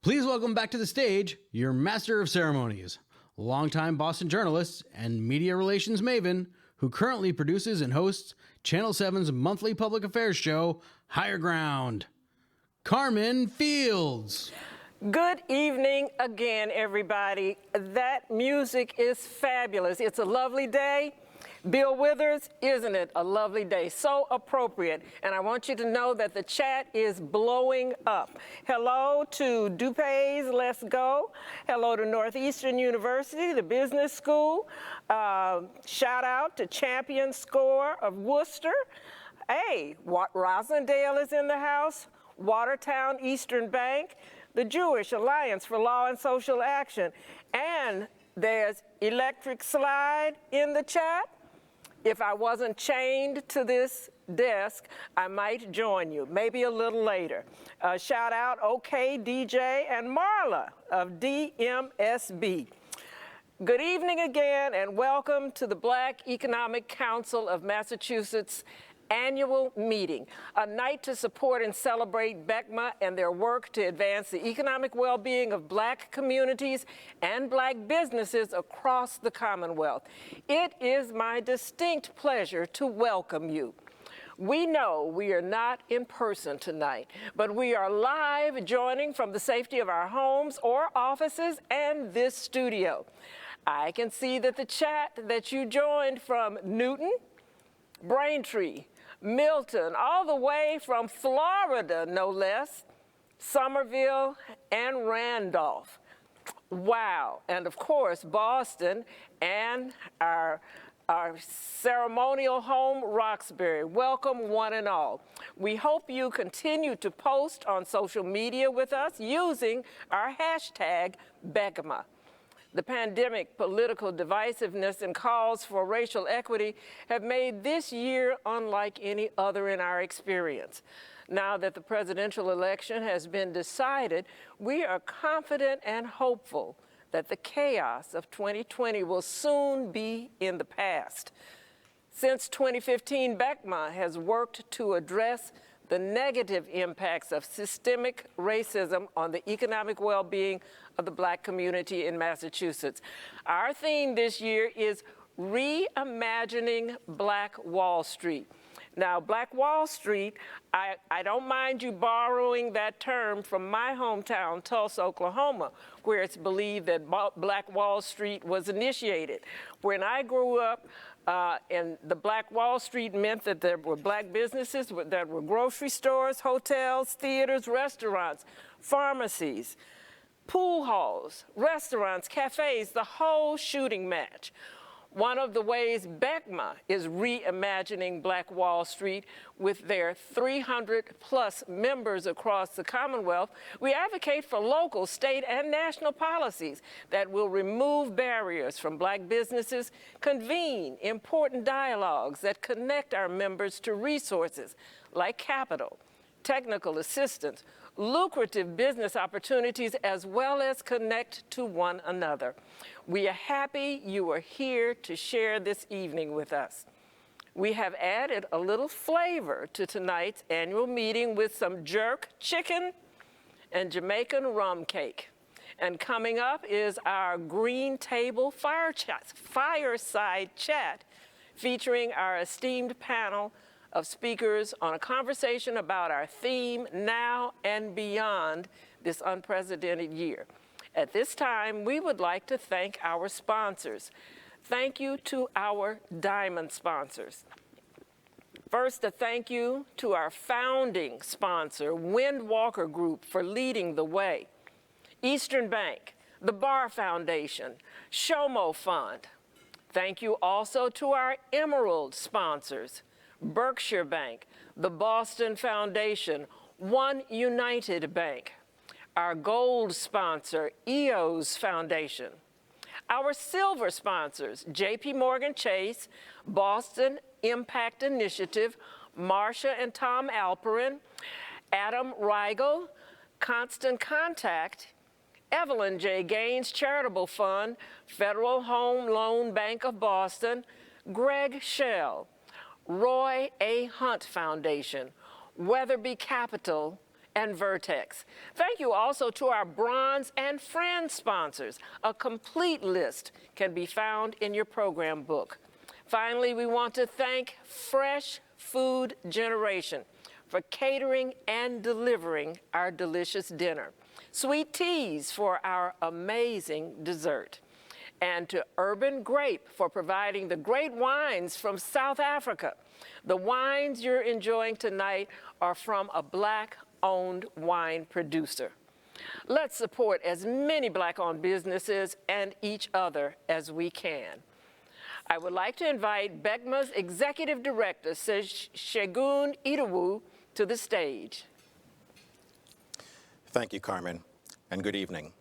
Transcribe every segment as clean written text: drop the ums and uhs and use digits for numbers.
Please welcome back to the stage your master of ceremonies, longtime Boston journalist and media relations maven who currently produces and hosts Channel 7's monthly public affairs show, Higher Ground, Carmen Fields. Good evening again, everybody. That music is fabulous. It's a lovely day. Bill Withers, isn't it a lovely day? So appropriate. And I want you to know that the chat is blowing up. Hello to DuPay's Let's Go. Hello to Northeastern University, the business school. Shout out to Champion Score of Worcester. Hey, Roslindale is in the house. Watertown Eastern Bank. The Jewish Alliance for Law and Social Action. And there's Electric Slide in the chat. If I wasn't chained to this desk, I might join you, maybe a little later. Shout out OK DJ and Marla of DMSB. Good evening again and welcome to the Black Economic Council of Massachusetts annual meeting, a night to support and celebrate BECMA and their work to advance the economic well-being of Black communities and Black businesses across the Commonwealth. It is my distinct pleasure to welcome you. We know we are not in person tonight, but we are live joining from the safety of our homes or offices and this studio. I can see that the chat that you joined from Newton, Braintree, Milton, all the way from Florida, no less, Somerville, and Randolph. Wow. And of course, Boston and our ceremonial home, Roxbury. Welcome, one and all. We hope you continue to post on social media with us using our hashtag BECMA. The pandemic, political divisiveness, and calls for racial equity have made this year unlike any other in our experience. Now that the presidential election has been decided, we are confident and hopeful that the chaos of 2020 will soon be in the past. Since 2015, BECMA has worked to address the negative impacts of systemic racism on the economic well-being of the Black community in Massachusetts. Our theme this year is Reimagining Black Wall Street. Now, Black Wall Street, I don't mind you borrowing that term from my hometown, Tulsa, Oklahoma, where it's believed that Black Wall Street was initiated. When I grew up, and the Black Wall Street meant that there were Black businesses, that were grocery stores, hotels, theaters, restaurants, pharmacies, pool halls, restaurants, cafes, the whole shooting match. One of the ways BECMA is reimagining Black Wall Street with their 300+ members across the Commonwealth, we advocate for local, state, and national policies that will remove barriers from Black businesses, convene important dialogues that connect our members to resources like capital, technical assistance, lucrative business opportunities, as well as connect to one another. We are happy you are here to share this evening with us. We have added a little flavor to tonight's annual meeting with some jerk chicken and Jamaican rum cake. And coming up is our Green Table fireside chat featuring our esteemed panel of speakers on a conversation about our theme now and beyond this unprecedented year. At this time, we would like to thank our sponsors. Thank you to our diamond sponsors. First, a thank you to our founding sponsor, Windwalker Group, for leading the way. Eastern Bank, the Bar Foundation, Shomo Fund. Thank you also to our Emerald sponsors, Berkshire Bank, the Boston Foundation, One United Bank, our gold sponsor, EOS Foundation, our silver sponsors, JP Morgan Chase, Boston Impact Initiative, Marcia and Tom Alperin, Adam Reigel, Constant Contact, Evelyn J. Gaines Charitable Fund, Federal Home Loan Bank of Boston, Greg Schell, Roy A. Hunt Foundation, Weatherby Capital, and Vertex. Thank you also to our Bronze and Friends sponsors. A complete list can be found in your program book. Finally, we want to thank Fresh Food Generation for catering and delivering our delicious dinner. Sweet Teas for our amazing dessert. And to Urban Grape for providing the great wines from South Africa. The wines you're enjoying tonight are from a Black-owned wine producer. Let's support as many Black-owned businesses and each other as we can. I would like to invite BECMA's Executive Director, Segun Idowu, to the stage. Thank you, Carmen, and good evening.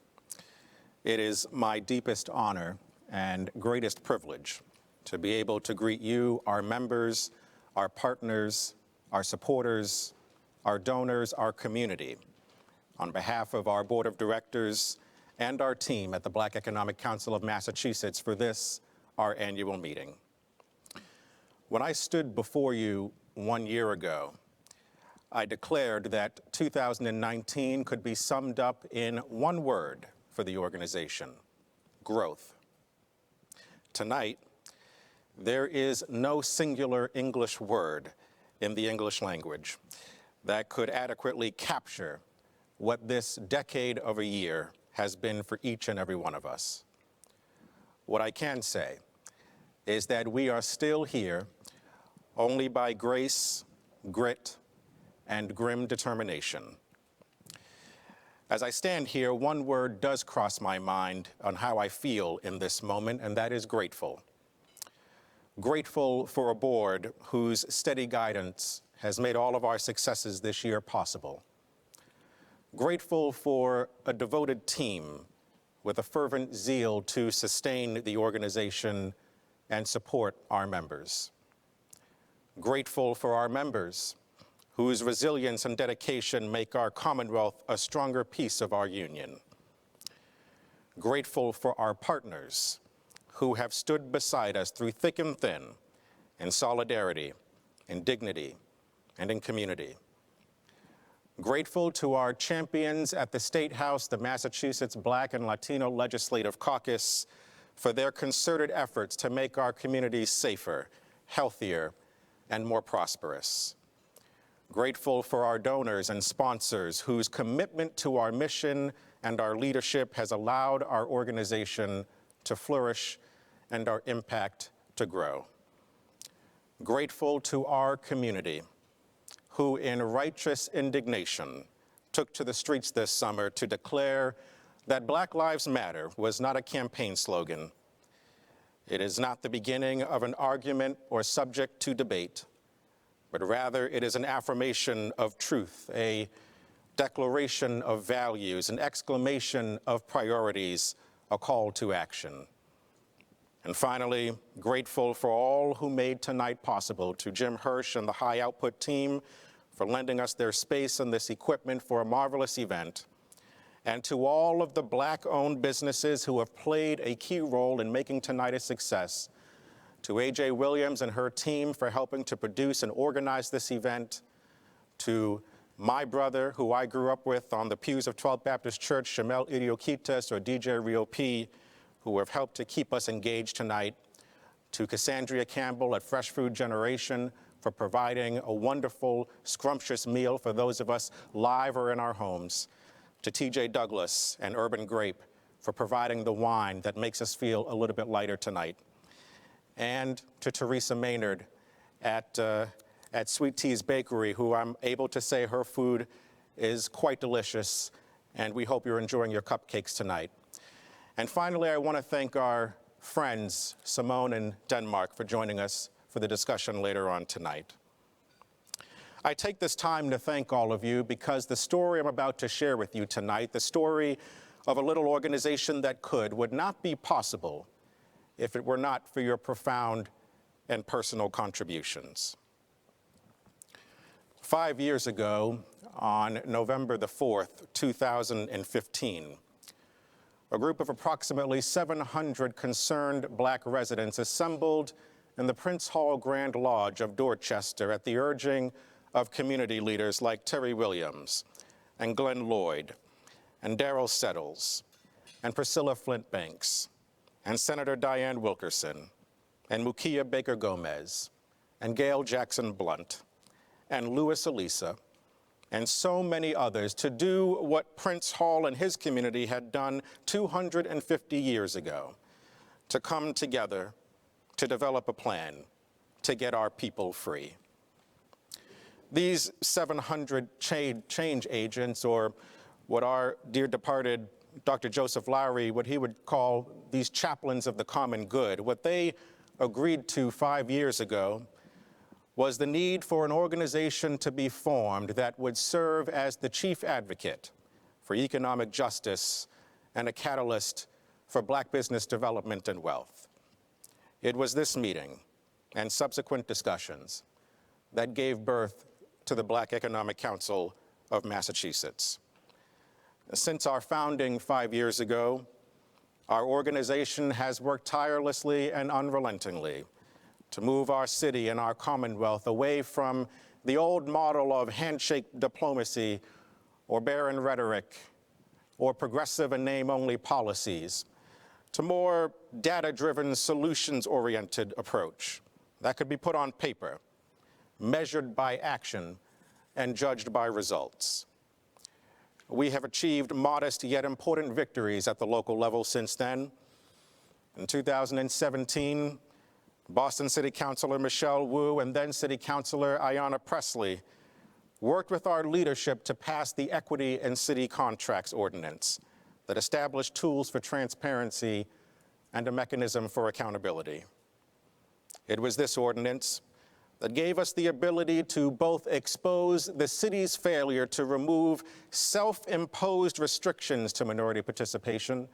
It is my deepest honor and greatest privilege to be able to greet you, our members, our partners, our supporters, our donors, our community, on behalf of our Board of Directors and our team at the Black Economic Council of Massachusetts for this, our annual meeting. When I stood before you 1 year ago, I declared that 2019 could be summed up in one word for the organization: growth. Tonight, there is no singular English word in the English language that could adequately capture what this decade of a year has been for each and every one of us. What I can say is that we are still here only by grace, grit, and grim determination. As I stand here, one word does cross my mind on how I feel in this moment, and that is grateful. Grateful for a board whose steady guidance has made all of our successes this year possible. Grateful for a devoted team with a fervent zeal to sustain the organization and support our members. Grateful for our members, whose resilience and dedication make our Commonwealth a stronger piece of our union. Grateful for our partners, who have stood beside us through thick and thin, in solidarity, in dignity, and in community. Grateful to our champions at the State House, the Massachusetts Black and Latino Legislative Caucus, for their concerted efforts to make our communities safer, healthier, and more prosperous. Grateful for our donors and sponsors whose commitment to our mission and our leadership has allowed our organization to flourish and our impact to grow. Grateful to our community, who in righteous indignation took to the streets this summer to declare that Black Lives Matter was not a campaign slogan. It is not the beginning of an argument or subject to debate, but rather it is an affirmation of truth, a declaration of values, an exclamation of priorities, a call to action. And finally, grateful for all who made tonight possible, to Jim Hirsch and the High Output team for lending us their space and this equipment for a marvelous event, and to all of the Black-owned businesses who have played a key role in making tonight a success, to A.J. Williams and her team for helping to produce and organize this event, to my brother, who I grew up with on the pews of 12th Baptist Church, Shamel Idiokitas or DJ Rio P, who have helped to keep us engaged tonight, to Cassandra Campbell at Fresh Food Generation for providing a wonderful, scrumptious meal for those of us live or in our homes, to TJ Douglas and Urban Grape for providing the wine that makes us feel a little bit lighter tonight, and to Teresa Maynard at Sweet Tea's Bakery, who I'm able to say her food is quite delicious, and we hope you're enjoying your cupcakes tonight. And finally, I want to thank our friends, Simone and Denmark, for joining us for the discussion later on tonight. I take this time to thank all of you because the story I'm about to share with you tonight, the story of a little organization that would not be possible if it were not for your profound and personal contributions. 5 years ago, on November the 4th, 2015, a group of approximately 700 concerned Black residents assembled in the Prince Hall Grand Lodge of Dorchester at the urging of community leaders like Terry Williams and Glenn Lloyd, and Darryl Settles, and Priscilla Flint Banks, and Senator Diane Wilkerson, and Mukia Baker Gomez, and Gail Jackson Blunt, and Louis Elisa, and so many others to do what Prince Hall and his community had done 250 years ago, to come together to develop a plan to get our people free. These 700 change agents, or what our dear departed Dr. Joseph Lowery, what he would call these chaplains of the common good, what they agreed to 5 years ago was the need for an organization to be formed that would serve as the chief advocate for economic justice and a catalyst for Black business development and wealth. It was this meeting and subsequent discussions that gave birth to the Black Economic Council of Massachusetts. Since our founding 5 years ago, our organization has worked tirelessly and unrelentingly to move our city and our Commonwealth away from the old model of handshake diplomacy or barren rhetoric or progressive and name-only policies to more data-driven, solutions-oriented approach that could be put on paper, measured by action, and judged by results. We have achieved modest yet important victories at the local level since then. In 2017, Boston City Councilor Michelle Wu and then City Councilor Ayanna Presley worked with our leadership to pass the Equity in City Contracts Ordinance that established tools for transparency and a mechanism for accountability. It was this ordinance that gave us the ability to both expose the city's failure to remove self-imposed restrictions to minority participation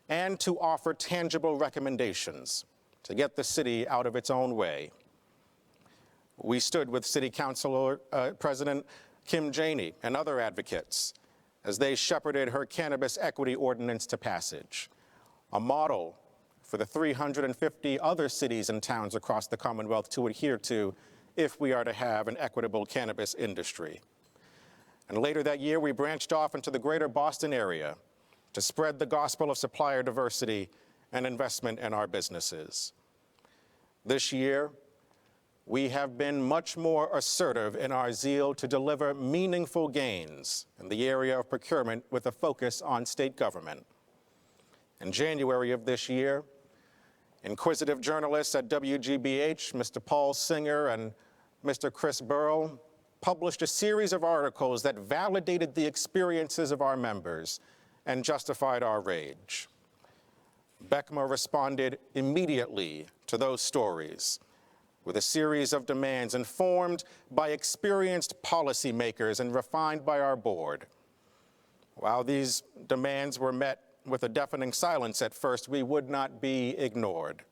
and to offer tangible recommendations to get the city out of its own way. We stood with City Council President Kim Janey and other advocates as they shepherded her cannabis equity ordinance to passage, a model for the 350 other cities and towns across the Commonwealth to adhere to if we are to have an equitable cannabis industry. And later that year, we branched off into the greater Boston area to spread the gospel of supplier diversity and investment in our businesses. This year, we have been much more assertive in our zeal to deliver meaningful gains in the area of procurement with a focus on state government. In January of this year, inquisitive journalists at WGBH, Mr. Paul Singer and Mr. Chris Burrell, published a series of articles that validated the experiences of our members and justified our rage. BECMA responded immediately to those stories with a series of demands informed by experienced policymakers and refined by our board. While these demands were met with a deafening silence at first, we would not be ignored.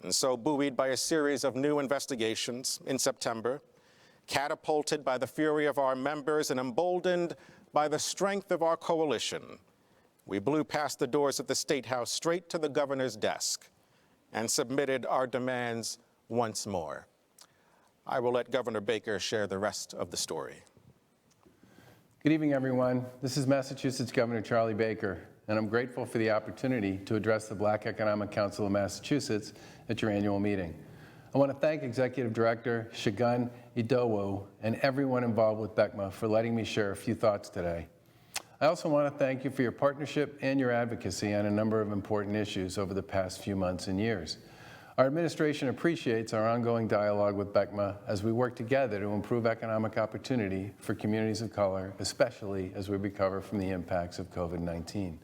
And so, buoyed by a series of new investigations in September, catapulted by the fury of our members and emboldened by the strength of our coalition, we blew past the doors of the State House straight to the governor's desk and submitted our demands once more. I will let Governor Baker share the rest of the story. Good evening, everyone. This is Massachusetts Governor Charlie Baker, and I'm grateful for the opportunity to address the Black Economic Council of Massachusetts at your annual meeting. I want to thank Executive Director Shagun Idowu and everyone involved with BECMA for letting me share a few thoughts today. I also want to thank you for your partnership and your advocacy on a number of important issues over the past few months and years. Our administration appreciates our ongoing dialogue with BECMA as we work together to improve economic opportunity for communities of color, especially as we recover from the impacts of COVID-19.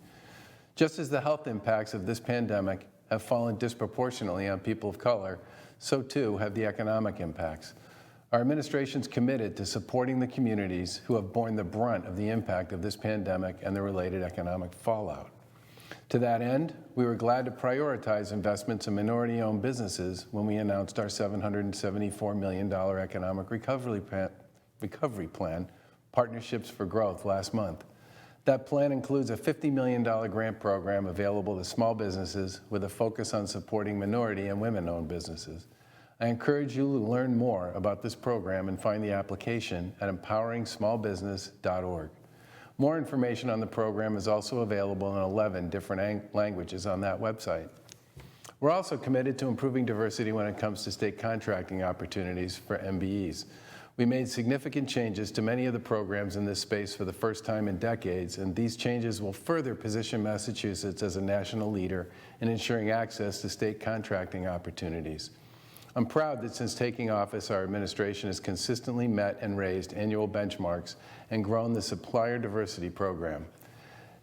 Just as the health impacts of this pandemic have fallen disproportionately on people of color, so too have the economic impacts. Our administration's committed to supporting the communities who have borne the brunt of the impact of this pandemic and the related economic fallout. To that end, we were glad to prioritize investments in minority-owned businesses when we announced our $774 million economic recovery plan, Partnerships for Growth, last month. That plan includes a $50 million grant program available to small businesses with a focus on supporting minority and women-owned businesses. I encourage you to learn more about this program and find the application at empoweringsmallbusiness.org. More information on the program is also available in 11 different languages on that website. We're also committed to improving diversity when it comes to state contracting opportunities for MBEs. We made significant changes to many of the programs in this space for the first time in decades, and these changes will further position Massachusetts as a national leader in ensuring access to state contracting opportunities. I'm proud that since taking office, our administration has consistently met and raised annual benchmarks and grown the supplier diversity program.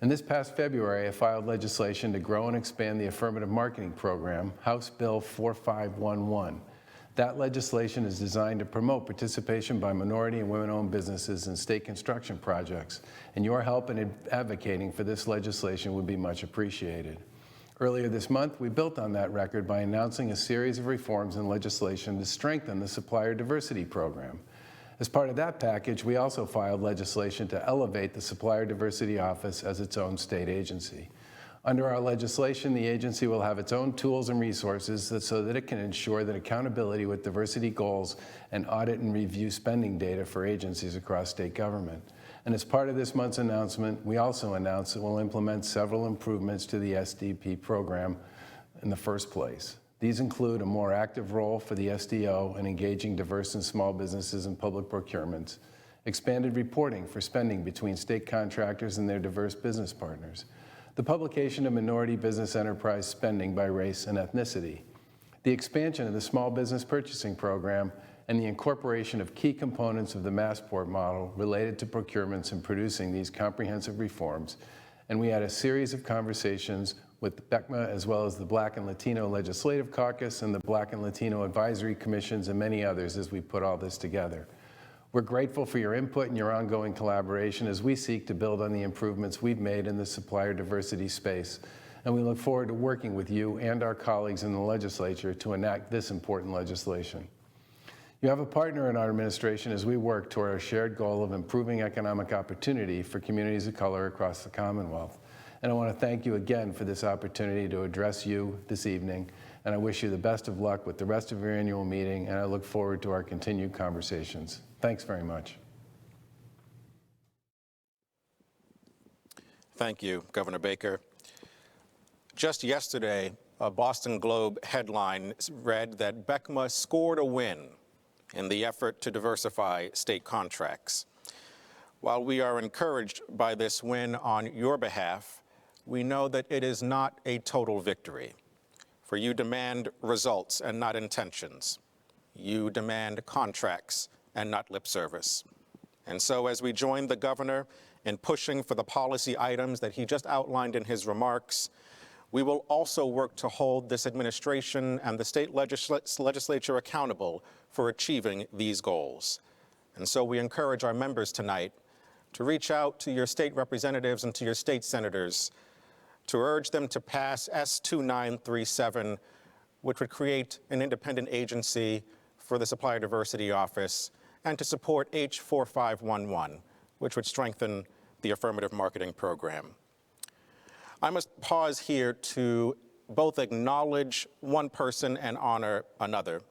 And this past February, I filed legislation to grow and expand the affirmative marketing program, House Bill 4511. That legislation is designed to promote participation by minority and women-owned businesses in state construction projects, and your help in advocating for this legislation would be much appreciated. Earlier this month, we built on that record by announcing a series of reforms in legislation to strengthen the supplier diversity program. As part of that package, we also filed legislation to elevate the Supplier Diversity Office as its own state agency. Under our legislation, the agency will have its own tools and resources so that it can ensure that accountability with diversity goals and audit and review spending data for agencies across state government. And as part of this month's announcement, we also announced that we'll implement several improvements to the SDP program in the first place. These include a more active role for the SDO in engaging diverse and small businesses in public procurements, expanded reporting for spending between state contractors and their diverse business partners, the publication of minority business enterprise spending by race and ethnicity, the expansion of the small business purchasing program, and the incorporation of key components of the Massport model related to procurements and producing these comprehensive reforms. And we had a series of conversations with BECMA as well as the Black and Latino Legislative Caucus and the Black and Latino Advisory Commissions and many others as we put all this together. We're grateful for your input and your ongoing collaboration as we seek to build on the improvements we've made in the supplier diversity space. And we look forward to working with you and our colleagues in the legislature to enact this important legislation. You have a partner in our administration as we work toward our shared goal of improving economic opportunity for communities of color across the Commonwealth. And I want to thank you again for this opportunity to address you this evening. And I wish you the best of luck with the rest of your annual meeting, and I look forward to our continued conversations. Thanks very much. Thank you, Governor Baker. Just yesterday, a Boston Globe headline read that BECMA scored a win in the effort to diversify state contracts. While we are encouraged by this win on your behalf, we know that it is not a total victory, for you demand results and not intentions. You demand contracts and not lip service. And so as we join the governor in pushing for the policy items that he just outlined in his remarks, we will also work to hold this administration and the state legislature accountable for achieving these goals. And so we encourage our members tonight to reach out to your state representatives and to your state senators to urge them to pass S2937, which would create an independent agency for the Supplier Diversity Office, and to support H4511, which would strengthen the affirmative marketing program. I must pause here to both acknowledge one person and honor another.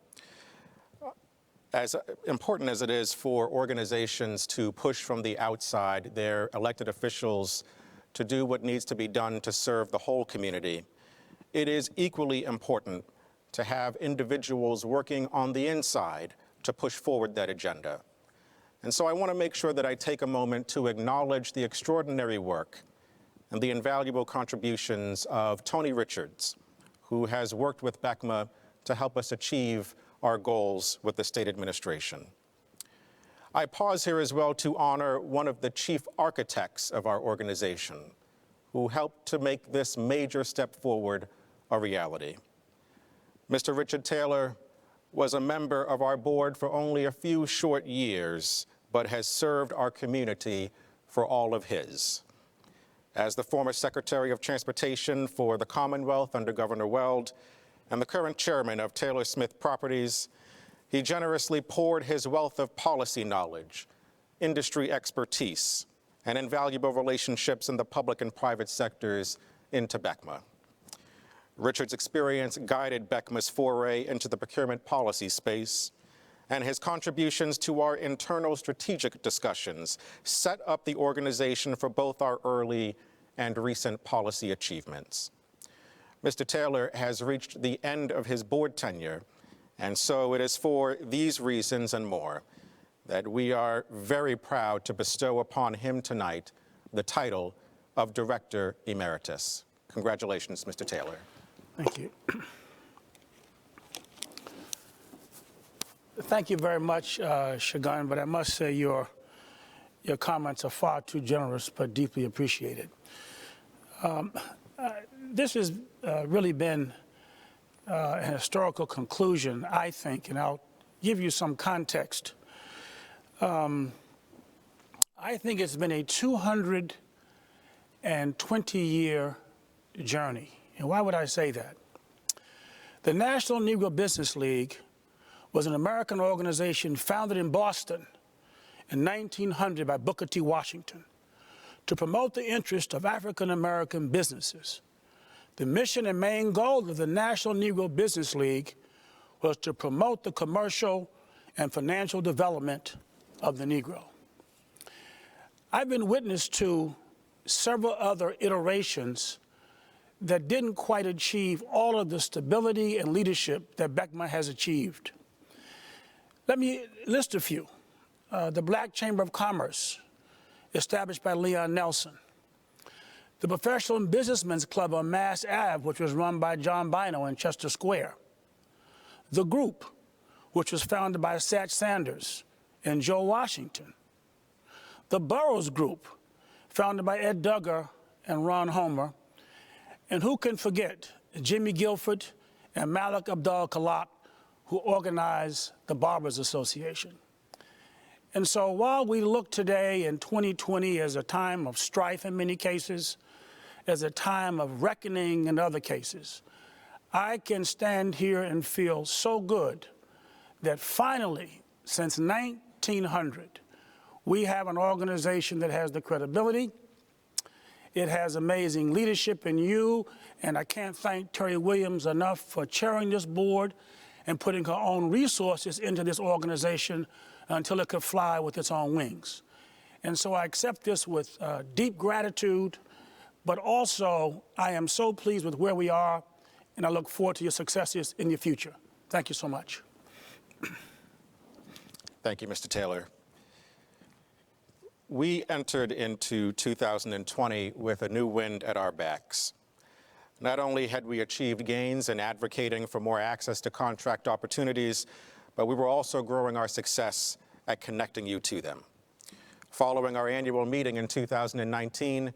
As important as it is for organizations to push from the outside their elected officials to do what needs to be done to serve the whole community, it is equally important to have individuals working on the inside to push forward that agenda. And so I want to make sure that I take a moment to acknowledge the extraordinary work and the invaluable contributions of Tony Richards, who has worked with BECMA to help us achieve our goals with the state administration. I pause here as well to honor one of the chief architects of our organization, who helped to make this major step forward a reality. Mr. Richard Taylor was a member of our board for only a few short years, but has served our community for all of his. As the former Secretary of Transportation for the Commonwealth under Governor Weld and the current chairman of Taylor Smith Properties, he generously poured his wealth of policy knowledge, industry expertise, and invaluable relationships in the public and private sectors into BECMA. Richard's experience guided BECMA's foray into the procurement policy space, and his contributions to our internal strategic discussions set up the organization for both our early and recent policy achievements. Mr. Taylor has reached the end of his board tenure, and so it is for these reasons and more that we are very proud to bestow upon him tonight the title of Director Emeritus. Congratulations, Mr. Taylor. Thank you. Thank you very much, Shagun, but I must say your comments are far too generous, but deeply appreciated. This has really been an historical conclusion, I think, and I'll give you some context. I think it's been a 220-year journey. And why would I say that? The National Negro Business League was an American organization founded in Boston in 1900 by Booker T. Washington to promote the interest of African American businesses. The mission and main goal of the National Negro Business League was to promote the commercial and financial development of the Negro. I've been witness to several other iterations that didn't quite achieve all of the stability and leadership that BECMA has achieved. Let me list a few. The Black Chamber of Commerce, established by Leon Nelson. The Professional and Businessmen's Club on Mass Ave, which was run by John Bino in Chester Square. The Group, which was founded by Satch Sanders and Joe Washington. The Burroughs Group, founded by Ed Duggar and Ron Homer. And who can forget Jimmy Guilford and Malik Abdul-Khalaq, who organized the Barbers Association. And so while we look today in 2020 as a time of strife in many cases, as a time of reckoning in other cases, I can stand here and feel so good that finally, since 1900, we have an organization that has the credibility. It has amazing leadership in you, and I can't thank Terry Williams enough for chairing this board and putting her own resources into this organization until it could fly with its own wings. And so I accept this with deep gratitude, but also I am so pleased with where we are, and I look forward to your successes in your future. Thank you so much. Thank you, Mr. Taylor. We entered into 2020 with a new wind at our backs. Not only had we achieved gains in advocating for more access to contract opportunities, but we were also growing our success at connecting you to them. Following our annual meeting in 2019,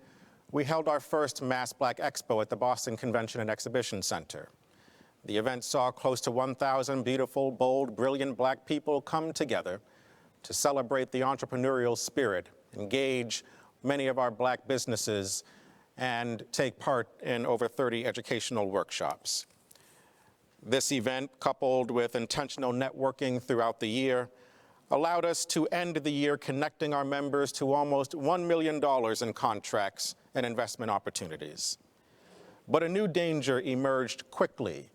we held our first Mass Black Expo at the Boston Convention and Exhibition Center. The event saw close to 1,000 beautiful, bold, brilliant Black people come together to celebrate the entrepreneurial spirit, engage many of our Black businesses, and take part in over 30 educational workshops. This event, coupled with intentional networking throughout the year, allowed us to end the year connecting our members to almost $1 million in contracts and investment opportunities. But a new danger emerged quickly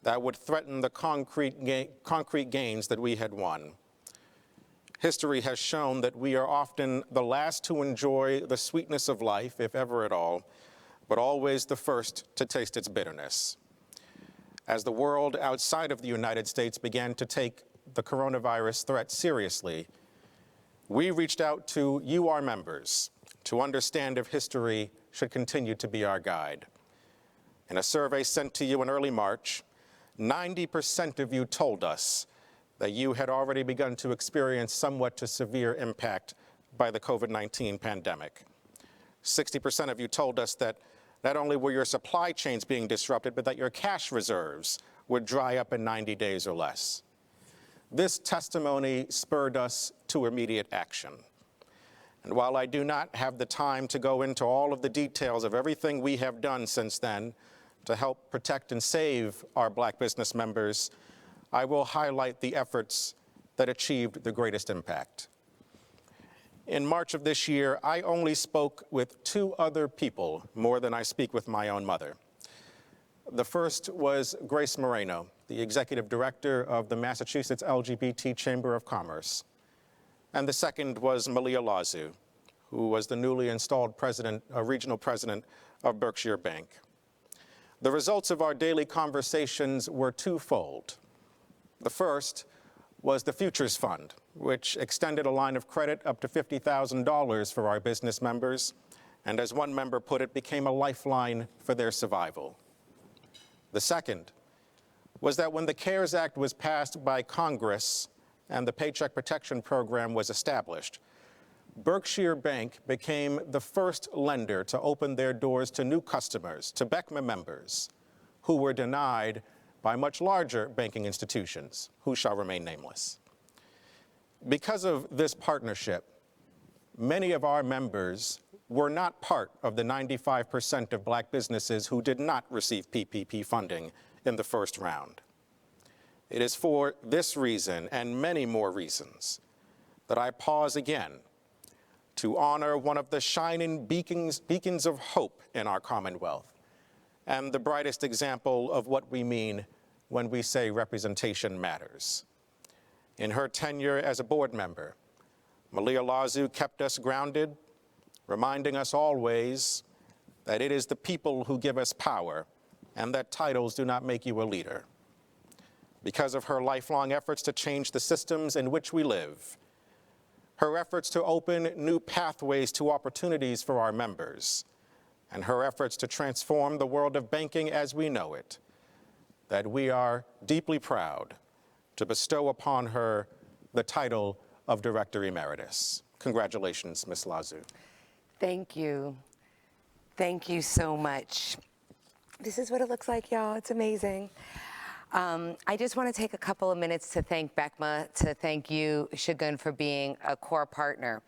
that would threaten the concrete gains that we had won. History has shown that we are often the last to enjoy the sweetness of life, if ever at all, but always the first to taste its bitterness. As the world outside of the United States began to take the coronavirus threat seriously, we reached out to you, our members, to understand if history should continue to be our guide. In a survey sent to you in early March, 90% of you told us that you had already begun to experience somewhat to severe impact by the COVID-19 pandemic. 60% of you told us that not only were your supply chains being disrupted, but that your cash reserves would dry up in 90 days or less. This testimony spurred us to immediate action. And while I do not have the time to go into all of the details of everything we have done since then to help protect and save our Black business members, I will highlight the efforts that achieved the greatest impact. In March of this year, I only spoke with 2 other people more than I speak with my own mother. The first was Grace Moreno, the executive director of the Massachusetts LGBT Chamber of Commerce. And the second was Malia Lazu, who was the newly installed regional president of Berkshire Bank. The results of our daily conversations were twofold. The first was the Futures Fund, which extended a line of credit up to $50,000 for our business members, and as one member put it, became a lifeline for their survival. The second was that when the CARES Act was passed by Congress and the Paycheck Protection Program was established, Berkshire Bank became the first lender to open their doors to new customers, to BECMA members, who were denied by much larger banking institutions, who shall remain nameless. Because of this partnership, many of our members were not part of the 95% of Black businesses who did not receive PPP funding in the first round. It is for this reason and many more reasons that I pause again to honor one of the shining beacons of hope in our Commonwealth and the brightest example of what we mean when we say representation matters. In her tenure as a board member, Malia Lazu kept us grounded, reminding us always that it is the people who give us power and that titles do not make you a leader. Because of her lifelong efforts to change the systems in which we live, her efforts to open new pathways to opportunities for our members, and her efforts to transform the world of banking as we know it, that we are deeply proud to bestow upon her the title of Director Emeritus. Congratulations, Ms. Lazu. Thank you. Thank you so much. This is what it looks like, y'all. It's amazing. I just want to take a couple of minutes to thank BECMA, to thank you, Shogun, for being a core partner.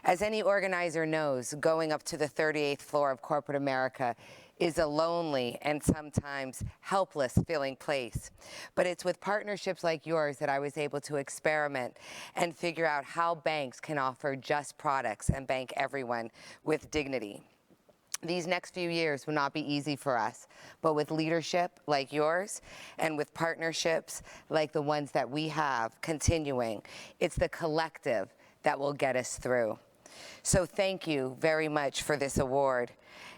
As any organizer knows, going up to the 38th floor of corporate America is a lonely and sometimes helpless feeling place. But it's with partnerships like yours that I was able to experiment and figure out how banks can offer just products and bank everyone with dignity. These next few years will not be easy for us, but with leadership like yours and with partnerships like the ones that we have continuing, it's the collective that will get us through. So thank you very much for this award.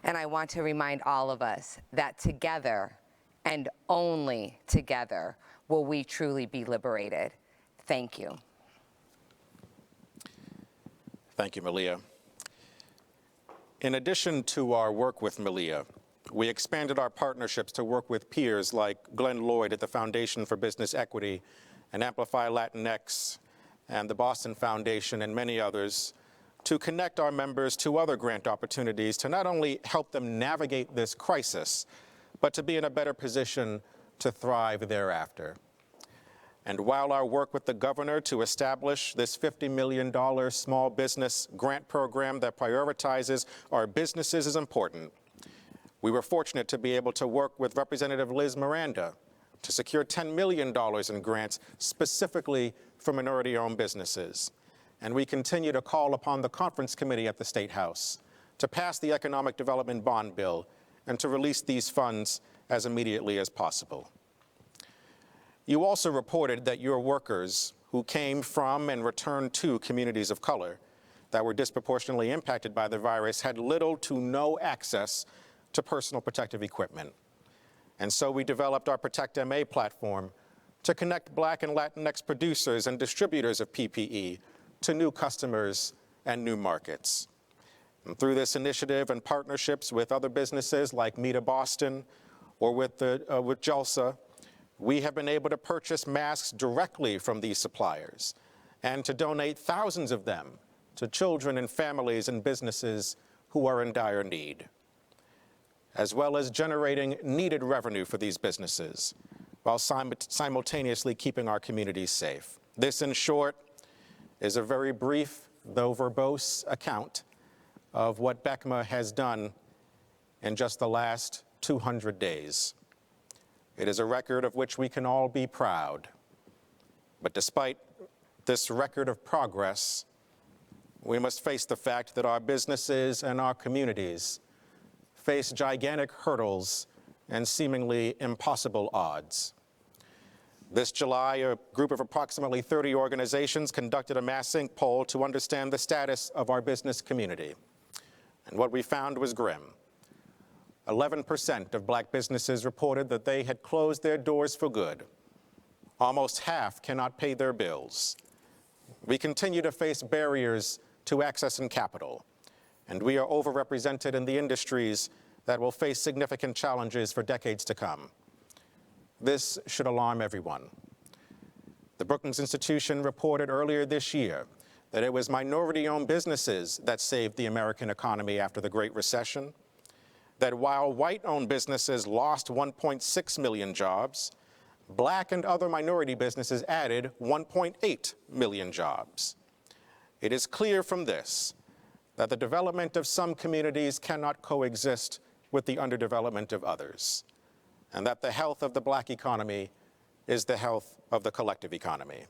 And I want to remind all of us that together and only together will we truly be liberated. Thank you. Thank you, Malia. In addition to our work with Malia, we expanded our partnerships to work with peers like Glynn Lloyd at the Foundation for Business Equity and Amplify Latinx and the Boston Foundation and many others to connect our members to other grant opportunities to not only help them navigate this crisis, but to be in a better position to thrive thereafter. And while our work with the governor to establish this $50 million small business grant program that prioritizes our businesses is important, we were fortunate to be able to work with Representative Liz Miranda to secure $10 million in grants specifically for minority-owned businesses. And we continue to call upon the conference committee at the State House to pass the Economic Development Bond Bill and to release these funds as immediately as possible. You also reported that your workers who came from and returned to communities of color that were disproportionately impacted by the virus had little to no access to personal protective equipment. And so we developed our Protect MA platform to connect Black and Latinx producers and distributors of PPE to new customers and new markets. And through this initiative and partnerships with other businesses like Meet Boston or with JALSA, we have been able to purchase masks directly from these suppliers and to donate thousands of them to children and families and businesses who are in dire need, as well as generating needed revenue for these businesses while simultaneously keeping our communities safe. This, in short, is a very brief, though verbose, account of what BECMA has done in just the last 200 days. It is a record of which we can all be proud. But despite this record of progress, we must face the fact that our businesses and our communities face gigantic hurdles and seemingly impossible odds. This July, a group of approximately 30 organizations conducted a Mass Inc. poll to understand the status of our business community. And what we found was grim. 11% of black businesses reported that they had closed their doors for good. Almost half cannot pay their bills. We continue to face barriers to accessing capital, and we are overrepresented in the industries that will face significant challenges for decades to come. This should alarm everyone. The Brookings Institution reported earlier this year that it was minority-owned businesses that saved the American economy after the Great Recession, that while white-owned businesses lost 1.6 million jobs, black and other minority businesses added 1.8 million jobs. It is clear from this that the development of some communities cannot coexist with the underdevelopment of others, and that the health of the black economy is the health of the collective economy.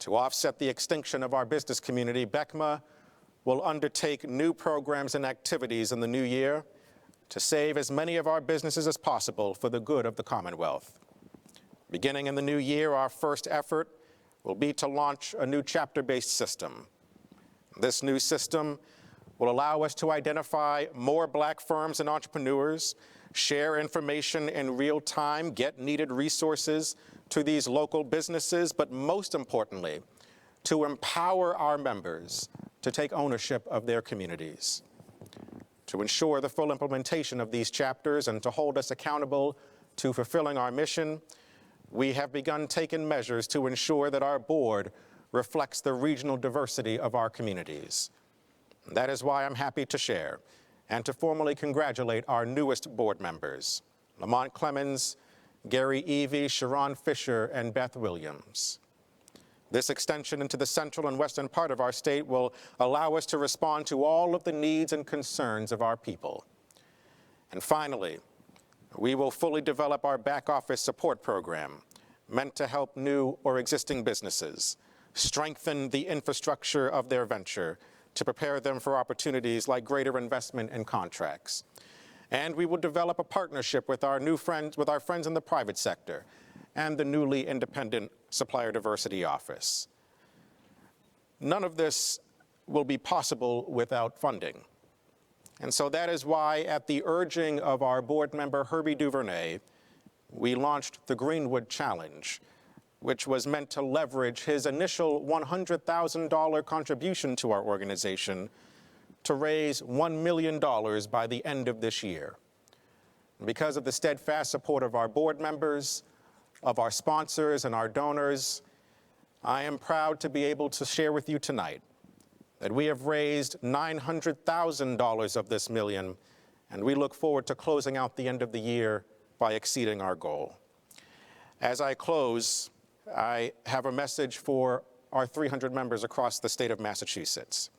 To offset the extinction of our business community, BECMA will undertake new programs and activities in the new year to save as many of our businesses as possible for the good of the Commonwealth. Beginning in the new year, our first effort will be to launch a new chapter-based system. This new system will allow us to identify more black firms and entrepreneurs, share information in real time, get needed resources to these local businesses, but most importantly, to empower our members to take ownership of their communities. To ensure the full implementation of these chapters and to hold us accountable to fulfilling our mission, we have begun taking measures to ensure that our board reflects the regional diversity of our communities. That is why I'm happy to share and to formally congratulate our newest board members, Lamont Clemens, Gary Evie, Sharon Fisher, and Beth Williams. This extension into the central and western part of our state will allow us to respond to all of the needs and concerns of our people. And finally, we will fully develop our back office support program meant to help new or existing businesses strengthen the infrastructure of their venture to prepare them for opportunities like greater investment and contracts. And we will develop a partnership with our friends in the private sector and the newly independent Supplier Diversity Office. None of this will be possible without funding. And so that is why, at the urging of our board member, Herby Duverne, we launched the Greenwood Challenge, which was meant to leverage his initial $100,000 contribution to our organization to raise $1 million by the end of this year. And because of the steadfast support of our board members, of our sponsors and our donors, I am proud to be able to share with you tonight that we have raised $900,000 of this million, and we look forward to closing out the end of the year by exceeding our goal. As I close, I have a message for our 300 members across the state of Massachusetts,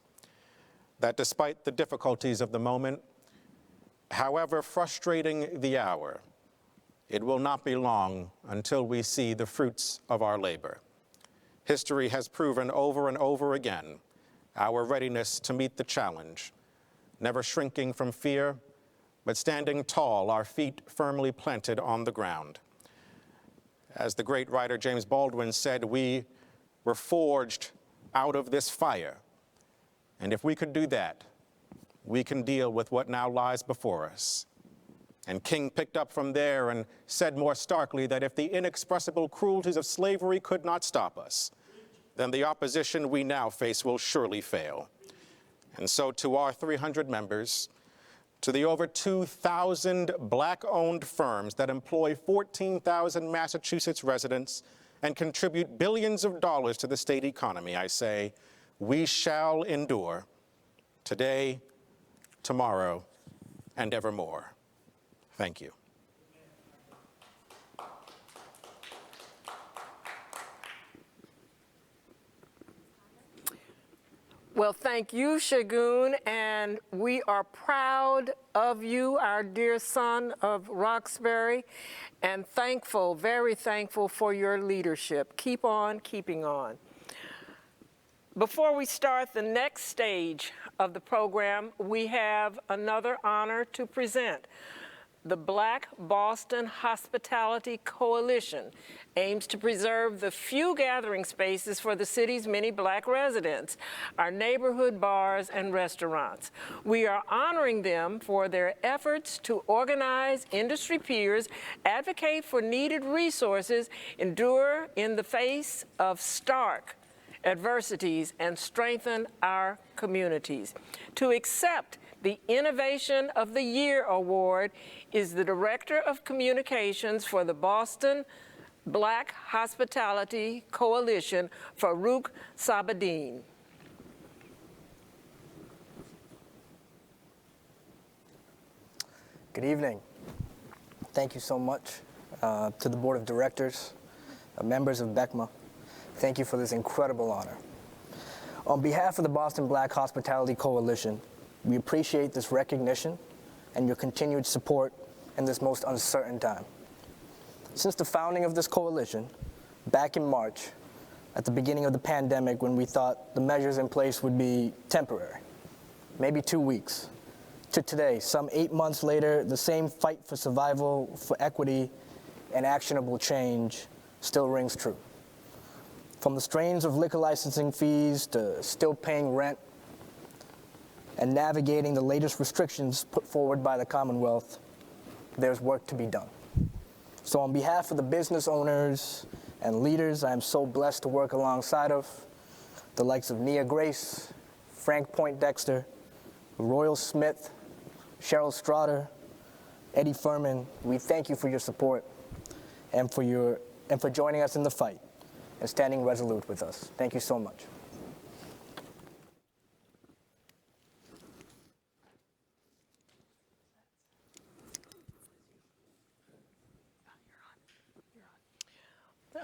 that despite the difficulties of the moment, however frustrating the hour, it will not be long until we see the fruits of our labor. History has proven over and over again our readiness to meet the challenge, never shrinking from fear, but standing tall, our feet firmly planted on the ground. As the great writer James Baldwin said, we were forged out of this fire. And if we could do that, we can deal with what now lies before us. And King picked up from there and said more starkly that if the inexpressible cruelties of slavery could not stop us, then the opposition we now face will surely fail. And so to our 300 members, to the over 2,000 black-owned firms that employ 14,000 Massachusetts residents and contribute billions of dollars to the state economy, I say, we shall endure today, tomorrow, and evermore. Thank you. Well, thank you, Shagun, and we are proud of you, our dear son of Roxbury, and thankful, very thankful for your leadership. Keep on keeping on. Before we start the next stage of the program, we have another honor to present. the Black Boston Hospitality Coalition aims to preserve the few gathering spaces for the city's many Black residents, our neighborhood bars and restaurants. We are honoring them for their efforts to organize industry peers, advocate for needed resources, endure in the face of stark adversities, and strengthen our communities. To accept the Innovation of the Year Award is the Director of Communications for the Boston Black Hospitality Coalition, Farouk Sabadine. Good evening. Thank you so much to the Board of Directors, members of BECMA. Thank you for this incredible honor. On behalf of the Boston Black Hospitality Coalition, we appreciate this recognition and your continued support in this most uncertain time. Since the founding of this coalition, back in March, at the beginning of the pandemic, when we thought the measures in place would be temporary, maybe 2 weeks, to today, some 8 months later, the same fight for survival, for equity, and actionable change still rings true. From the strains of liquor licensing fees to still paying rent and navigating the latest restrictions put forward by the Commonwealth, there's work to be done. So on behalf of the business owners and leaders I am so blessed to work alongside of, the likes of Nia Grace, Frank Poindexter, Royal Smith, Cheryl Strotter, Eddie Furman, we thank you for your support and for joining us in the fight and standing resolute with us. Thank you so much.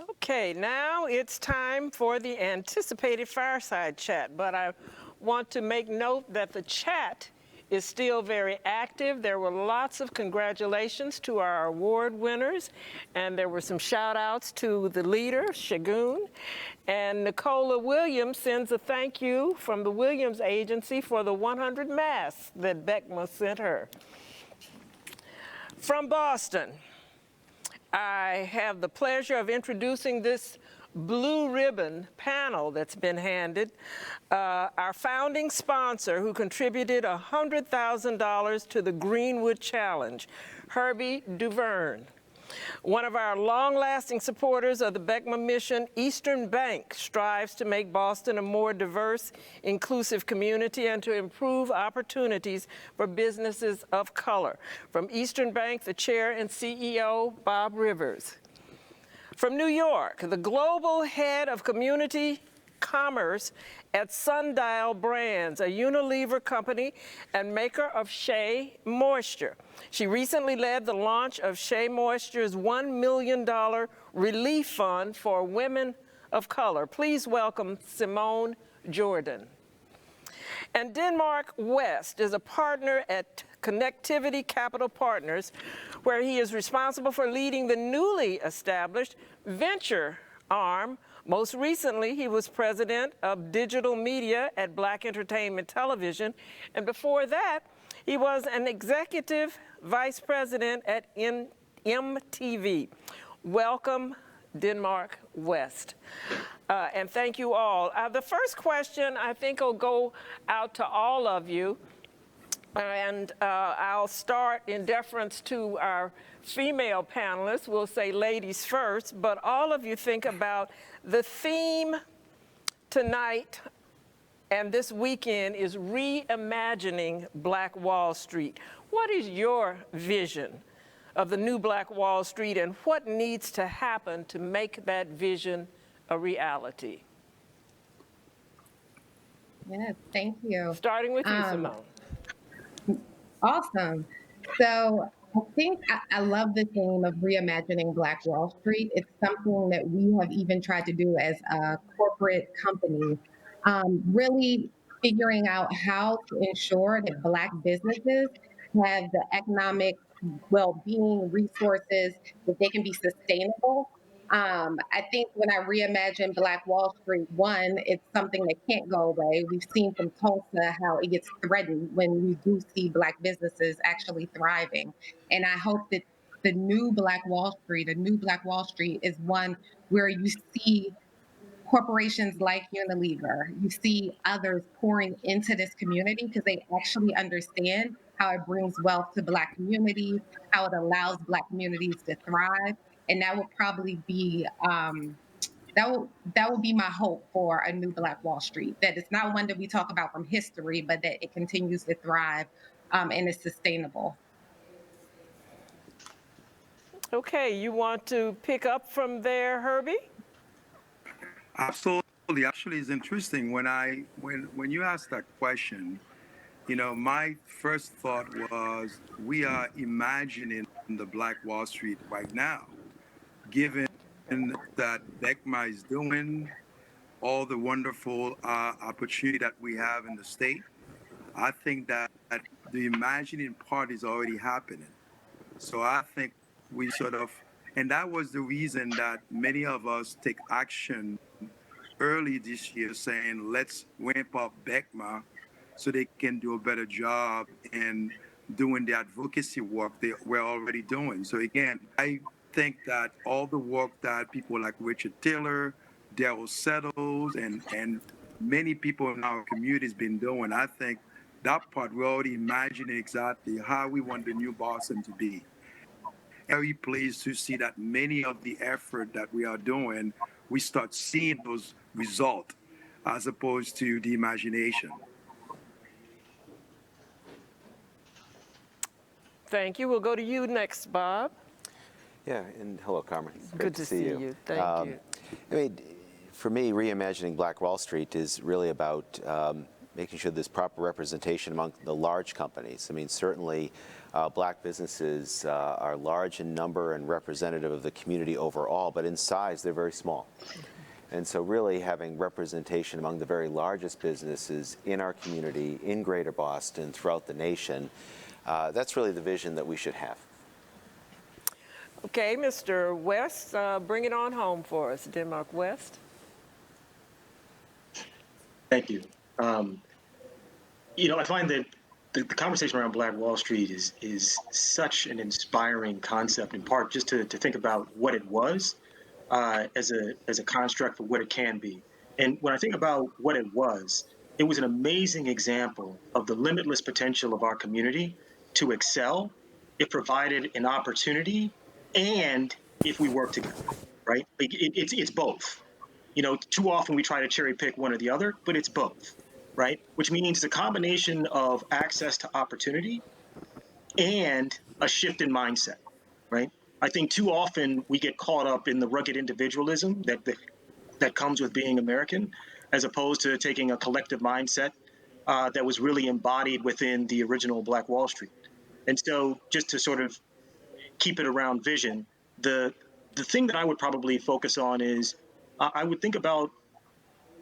Okay, now it's time for the anticipated fireside chat, but I want to make note that the chat is still very active. There were lots of congratulations to our award winners, and there were some shout outs to the leader, Shagun, and Nicola Williams sends a thank you from the Williams Agency for the 100 masks that BECMA sent her. From Boston, I have the pleasure of introducing this blue ribbon panel that's been handed. Our founding sponsor, who contributed $100,000 to the Greenwood Challenge, Herby Duverne. One of our long-lasting supporters of the BECMA mission, Eastern Bank, strives to make Boston a more diverse, inclusive community and to improve opportunities for businesses of color. From Eastern Bank, the chair and CEO, Bob Rivers. From New York, the global head of community commerce at Sundial Brands, a Unilever company and maker of Shea Moisture. She recently led the launch of Shea Moisture's $1 million relief fund for women of color. Please welcome Simone Jordan. And Denmark West is a partner at Connectivity Capital Partners, where he is responsible for leading the newly established venture arm. Most recently, he was president of digital media at Black Entertainment Television, and before that, he was an executive vice president at MTV. Welcome, Denmark West. And thank you all. The first question I think will go out to all of you. And I'll start in deference to our female panelists. We'll say ladies first, but all of you think about the theme tonight and this weekend is reimagining Black Wall Street. What is your vision of the new Black Wall Street, and what needs to happen to make that vision a reality? Yes, thank you. Starting with you, Simone. Awesome. So I think I love the theme of reimagining Black Wall Street. It's something that we have even tried to do as a corporate company, really figuring out how to ensure that Black businesses have the economic well-being resources, that they can be sustainable I think when I reimagine Black Wall Street, one, it's something that can't go away. We've seen from Tulsa how it gets threatened when we do see Black businesses actually thriving. And I hope that the new Black Wall Street, a new Black Wall Street, is one where you see corporations like Unilever, you see others pouring into this community because they actually understand how it brings wealth to Black communities, how it allows Black communities to thrive, and that will probably be that will be my hope for a new Black Wall Street. That it's not one that we talk about from history, but that it continues to thrive and is sustainable. Okay, you want to pick up from there, Herby? Absolutely. Actually, it's interesting when you asked that question. My first thought was we are imagining the Black Wall Street right now, given that BECMA is doing all the wonderful opportunity that we have in the state. I think that the imagining part is already happening. So I think we and that was the reason that many of us take action early this year saying, let's ramp up BECMA so they can do a better job in doing the advocacy work we're already doing. So again, I think that all the work that people like Richard Taylor, Darryl Settles, and many people in our community has been doing, I think that part we're already imagining exactly how we want the new Boston to be. Very pleased to see that many of the effort that we are doing, we start seeing those results as opposed to the imagination. Thank you. We'll go to you next, Bob. Yeah, and hello, Carmen. Good to see you. Thank you. I mean, for me, reimagining Black Wall Street is really about making sure there's proper representation among the large companies. I mean, certainly Black businesses are large in number and representative of the community overall, but in size, they're very small. And so really having representation among the very largest businesses in our community, in Greater Boston, throughout the nation, that's really the vision that we should have. Okay, Mr. West, bring it on home for us, Denmark West. Thank you. I find that the conversation around Black Wall Street is such an inspiring concept, in part just to think about what it was as a construct for what it can be. And when I think about what it was an amazing example of the limitless potential of our community to excel. It provided an opportunity, and if we work together, right? It's both. Too often we try to cherry pick one or the other, but it's both, right? Which means it's a combination of access to opportunity and a shift in mindset, right? I think too often we get caught up in the rugged individualism that comes with being American, as opposed to taking a collective mindset that was really embodied within the original Black Wall Street. And so just to sort of keep it around vision, the thing that I would probably focus on is I would think about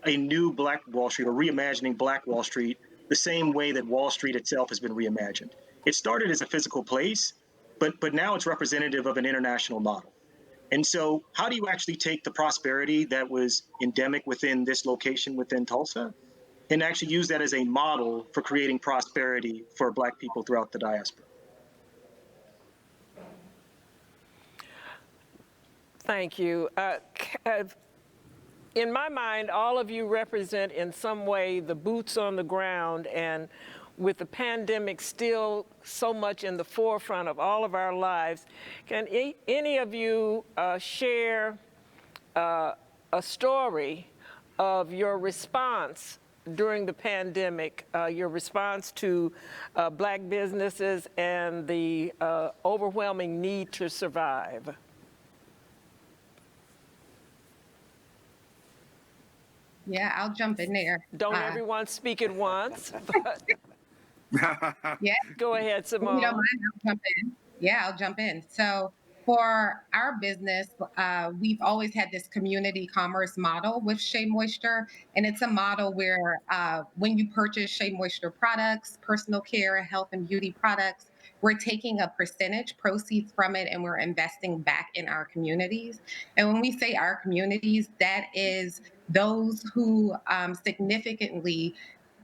a new Black Wall Street or reimagining Black Wall Street the same way that Wall Street itself has been reimagined. It started as a physical place, but now it's representative of an international model. And so how do you actually take the prosperity that was endemic within this location within Tulsa and actually use that as a model for creating prosperity for Black people throughout the diaspora? Thank you. In my mind, all of you represent in some way the boots on the ground, and with the pandemic still so much in the forefront of all of our lives, can any of you share a story of your response during the pandemic, your response to Black businesses and the overwhelming need to survive? Yeah, I'll jump in there. Don't everyone speak at once, but yeah. Go ahead, Simone. If you don't mind, I'll jump in. Yeah, I'll jump in. So For our business, we've always had this community commerce model with Shea Moisture, and it's a model where when you purchase Shea Moisture products, personal care, health and beauty products, we're taking a percentage proceeds from it and we're investing back in our communities. And when we say our communities, that is those who significantly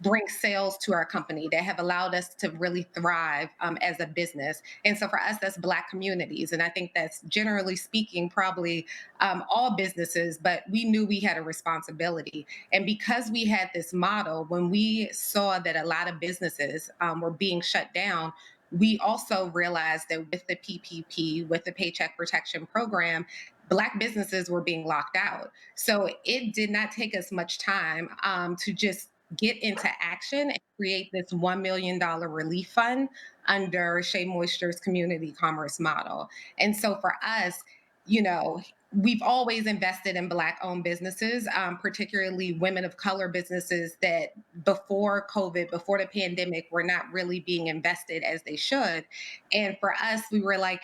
bring sales to our company that have allowed us to really thrive as a business. And so for us, that's Black communities. And I think that's generally speaking, probably all businesses, but we knew we had a responsibility. And because we had this model, when we saw that a lot of businesses were being shut down, we also realized that with the PPP, with the Paycheck Protection Program, Black businesses were being locked out. So it did not take us much time to just get into action and create this $1 million relief fund under Shea Moisture's community commerce model. And so for us, you know, we've always invested in Black-owned businesses, particularly women of color businesses that before COVID, before the pandemic, were not really being invested as they should. And for us, we were like,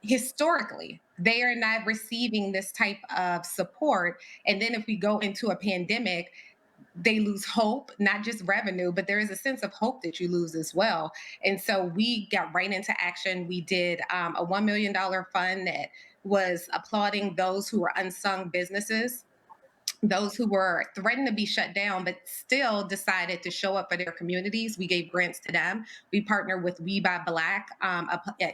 historically, they are not receiving this type of support. And then if we go into a pandemic, they lose hope, not just revenue, but there is a sense of hope that you lose as well. And so we got right into action. We did a $1 million fund that was applauding those who were unsung businesses, those who were threatened to be shut down, but still decided to show up for their communities. We gave grants to them. We partnered with We Buy Black, an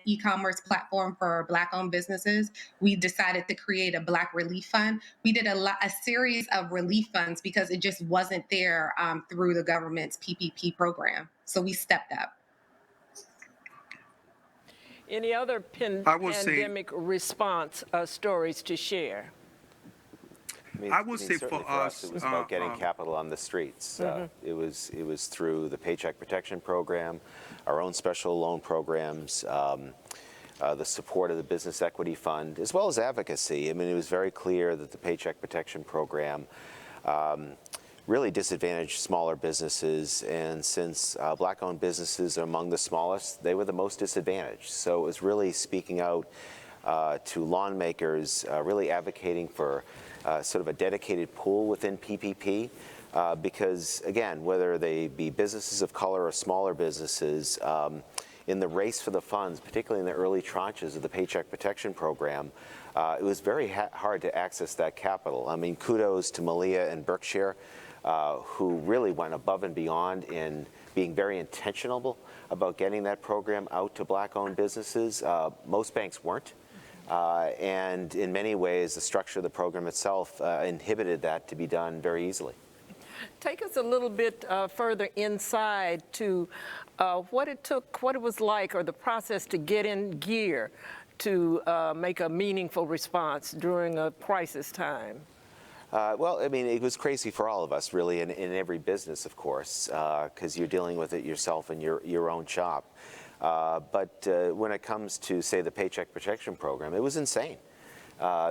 e-commerce platform for Black-owned businesses. We decided to create a Black relief fund. We did a series of relief funds because it just wasn't there through the government's PPP program. So we stepped up. Any other pandemic response stories to share? I would say for us, it was about getting capital on the streets. It was through the Paycheck Protection Program, our own special loan programs, the support of the Business Equity Fund, as well as advocacy. I mean, it was very clear that the Paycheck Protection Program really disadvantaged smaller businesses, and since Black-owned businesses are among the smallest, they were the most disadvantaged. So it was really speaking out to lawmakers, really advocating for sort of a dedicated pool within PPP, because again, whether they be businesses of color or smaller businesses, in the race for the funds, particularly in the early tranches of the Paycheck Protection Program, it was very hard to access that capital. I mean, kudos to Malia and Berkshire, who really went above and beyond in being very intentional about getting that program out to Black-owned businesses. Most banks weren't. And in many ways, the structure of the program itself inhibited that to be done very easily. Take us a little bit further inside to what it took, what it was like, or the process to get in gear to make a meaningful response during a crisis time. Well, I mean, it was crazy for all of us, really, in every business, of course, because you're dealing with it yourself in your own shop. But when it comes to, say, the Paycheck Protection Program, it was insane.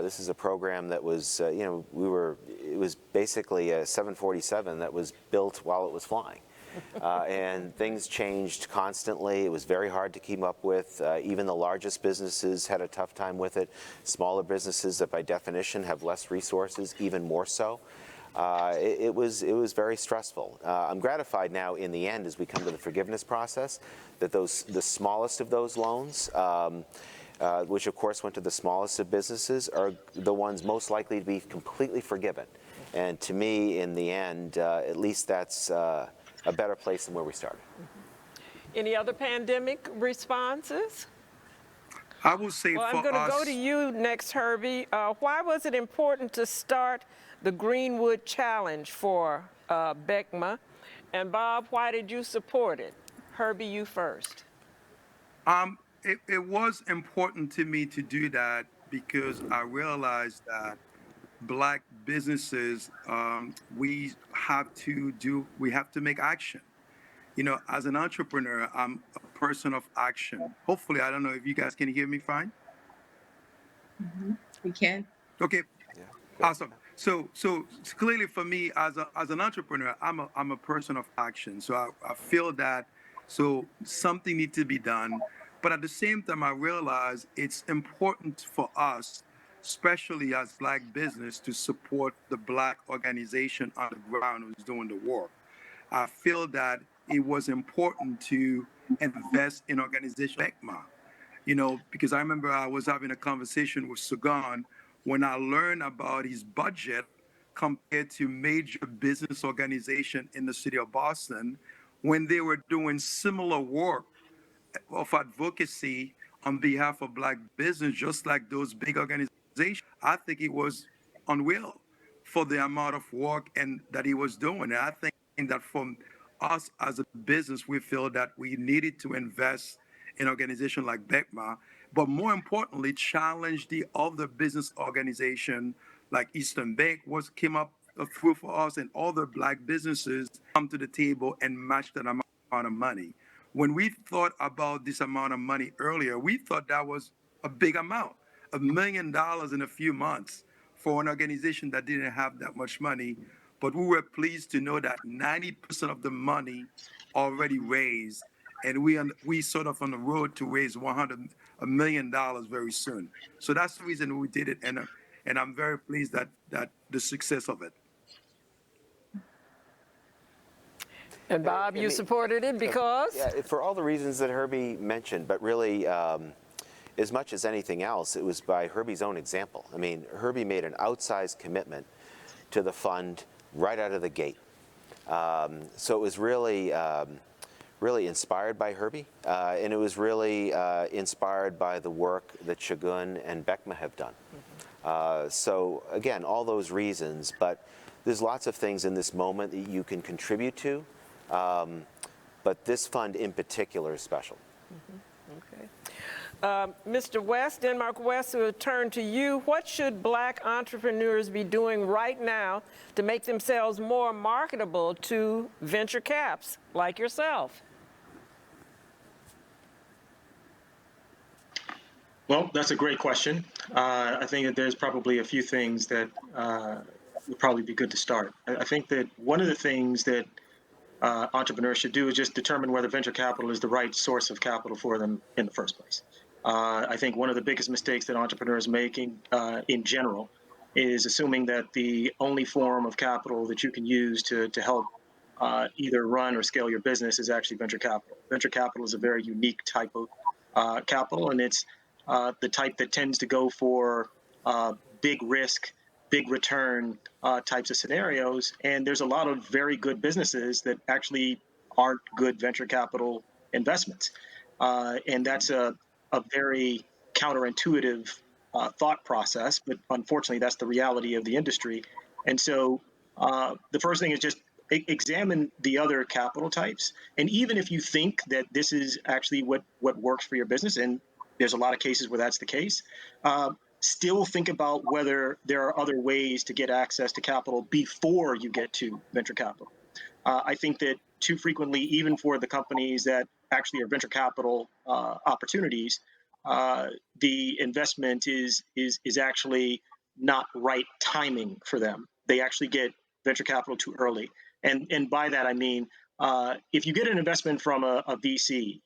This is a program that was, you know, it was basically a 747 that was built while it was flying. And things changed constantly. It was very hard to keep up with. Even the largest businesses had a tough time with it. Smaller businesses that by definition have less resources, even more so. It was very stressful. I'm gratified now in the end as we come to the forgiveness process that the smallest of those loans, which of course went to the smallest of businesses, are the ones most likely to be completely forgiven. And to me, in the end, at least that's a better place than where we started. Any other pandemic responses? I will say well, for I'm going to us, go to you next, Herby. Why was it important to start the Greenwood Challenge for BECMA? And Bob, why did you support it? Herby, you first. It was important to me to do that because I realized that Black businesses, we have to make action. You know, as an entrepreneur, I'm a person of action. Hopefully, I don't know if you guys can hear me fine. Mm-hmm. We can. Okay, yeah. Awesome. So clearly for me, as an entrepreneur, I'm a person of action. So I feel that something needs to be done. But at the same time, I realize it's important for us, especially as Black business, to support the Black organization on the ground who's doing the work. I feel that it was important to invest in organization like BECMA, because I remember I was having a conversation with Sugan when I learned about his budget compared to major business organization in the city of Boston when they were doing similar work of advocacy on behalf of Black business, just like those big organizations. I think it was unreal for the amount of work and that he was doing. And I think that from us as a business, we feel that we needed to invest in organizations like BECMA, but more importantly, challenge the other business organization like Eastern Bank came up through for us, and other Black businesses come to the table and match that amount of money. When we thought about this amount of money earlier, we thought that was a big amount, $1 million in a few months for an organization that didn't have that much money. But we were pleased to know that 90% of the money already raised, and we sort of on the road to raise $1 million very soon. So that's the reason we did it, and I'm very pleased that the success of it. And Bob, you supported it because? Yeah, for all the reasons that Herby mentioned, but really, as much as anything else, it was by Herby's own example. I mean, Herby made an outsized commitment to the fund right out of the gate. So it was really, really inspired by Herby, and it was really inspired by the work that Shogun and BECMA have done. So again, all those reasons, but there's lots of things in this moment that you can contribute to. But this fund in particular is special. Okay. Mr. West, Denmark West, we'll turn to you. What should Black entrepreneurs be doing right now to make themselves more marketable to venture caps like yourself? Well, that's a great question. I think that there's probably a few things that would probably be good to start. I think that one of the things that entrepreneurs should do is just determine whether venture capital is the right source of capital for them in the first place. I think one of the biggest mistakes that entrepreneurs make in general is assuming that the only form of capital that you can use to help either run or scale your business is actually venture capital. Venture capital is a very unique type of capital, and it's the type that tends to go for big risk, big return types of scenarios. And there's a lot of very good businesses that actually aren't good venture capital investments. And that's a very counterintuitive thought process, but unfortunately that's the reality of the industry. And so the first thing is just examine the other capital types. And even if you think that this is actually what works for your business, and there's a lot of cases where that's the case, still think about whether there are other ways to get access to capital before you get to venture capital. I think that too frequently, even for the companies that actually are venture capital opportunities, the investment is actually not right timing for them. They actually get venture capital too early. And by that, I mean, if you get an investment from a VC,